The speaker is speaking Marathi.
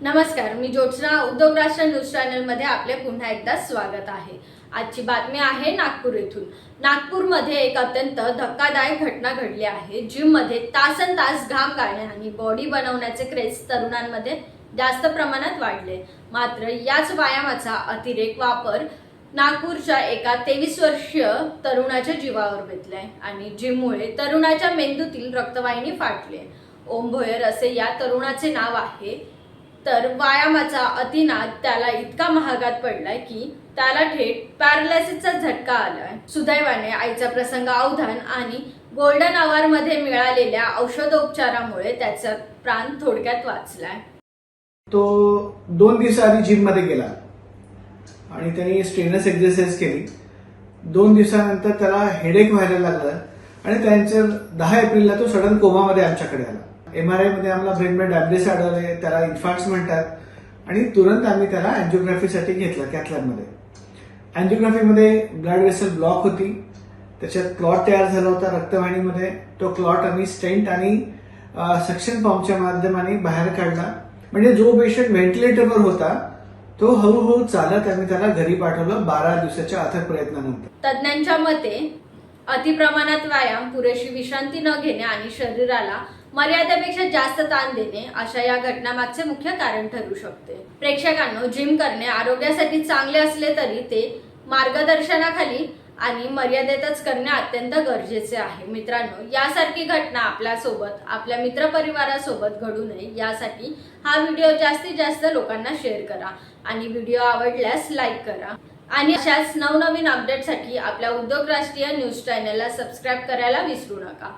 नमस्कार, मी ज्योत्स्ना उद्योग राष्ट्र न्यूज चॅनल मध्ये आपले पुन्हा एकदा स्वागत आहे। आजची बातमी आहे नागपूर येथून। नागपूरमध्ये एक अत्यंत धक्कादायक घटना घडली आहे। जिम मध्ये तासनतास घाम गाळणे आणि बॉडी बनवण्याचे क्रेज तरुणांमध्ये जास्त प्रमाणात वाढले। मात्र याच व्यायामाचा अतिरेक वापर नागपूरच्या एका 23 वर्षीय तरुणाच्या जीवावर बेतलाय आणि जिममुळे तरुणाच्या मेंदूतील रक्तवाहिनी फाटली। ओम भोयर असे या तरुणाचे नाव आहे। तर व्यायामाचा अतिनाद त्याला इतका महागात पडलाय की त्याला थेट पॅरालिसिसचा झटका आलाय। सुदैवाने आईचा प्रसंग अवधान आणि गोल्डन आवर मध्ये मिळालेल्या औषधोपचारामुळे त्याचा प्राण थोडक्यात वाचलाय। तो 2 दिवसाआधी जिम मध्ये गेला आणि त्यांनी स्ट्रेनर्स एक्सरसाइज केली। 2 दिवसानंतर त्याला हेडेक व्हायला लागलं आणि त्यांच्या 10 एप्रिलला तो सडन कोमामध्ये आमच्याकडे आला। MRI मध्ये आम्हाला ब्रेन डॅमेज आढळले, त्याला इन्फार्क्ट म्हणतात आणि तुरंत आम्ही त्याला अँजिओग्राफीसाठी घेतलं कॅथ लॅबमध्ये। अँजिओग्राफीमध्ये ब्लड वेसल ब्लॉक होती, त्याच्यात क्लॉट तयार झाला होता रक्तवाहिनीमध्ये। तो क्लॉट आम्ही स्टेंट आणि सक्शन पंपच्या माध्यमाने बाहेर काढला। म्हणजे जो पेशंट व्हेंटिलेटरवर होता तो हळूहळू चालत आम्ही त्याला घरी पाठवलं 12 दिवसाच्या अथक प्रयत्नानंतर। तज्ञांच्या मते अतिप्रमाणात व्यायाम, पुरेशी विश्रांती न घेणे आणि शरीराला मर्यादेपेक्षा जास्त ताण देणे अशा या घटनामागचे मुख्य कारण ठरू शकते। प्रेक्षकांनो, जिम करणे आरोग्यासाठी चांगले असले तरी ते मार्गदर्शनाखाली आणि मर्यादेतच करणे अत्यंत गरजेचे आहे। मित्रांनो, यासारखी घटना आपल्यासोबत, आपल्या मित्रपरिवारासोबत घडू नये यासाठी हा व्हिडिओ जास्तीत जास्त लोकांना शेअर करा आणि व्हिडिओ आवडल्यास लाईक करा आणि अशाच नवनवीन अपडेटसाठी आपल्या उद्योग राष्ट्रीय न्यूज चॅनलला सबस्क्राईब करायला विसरू नका।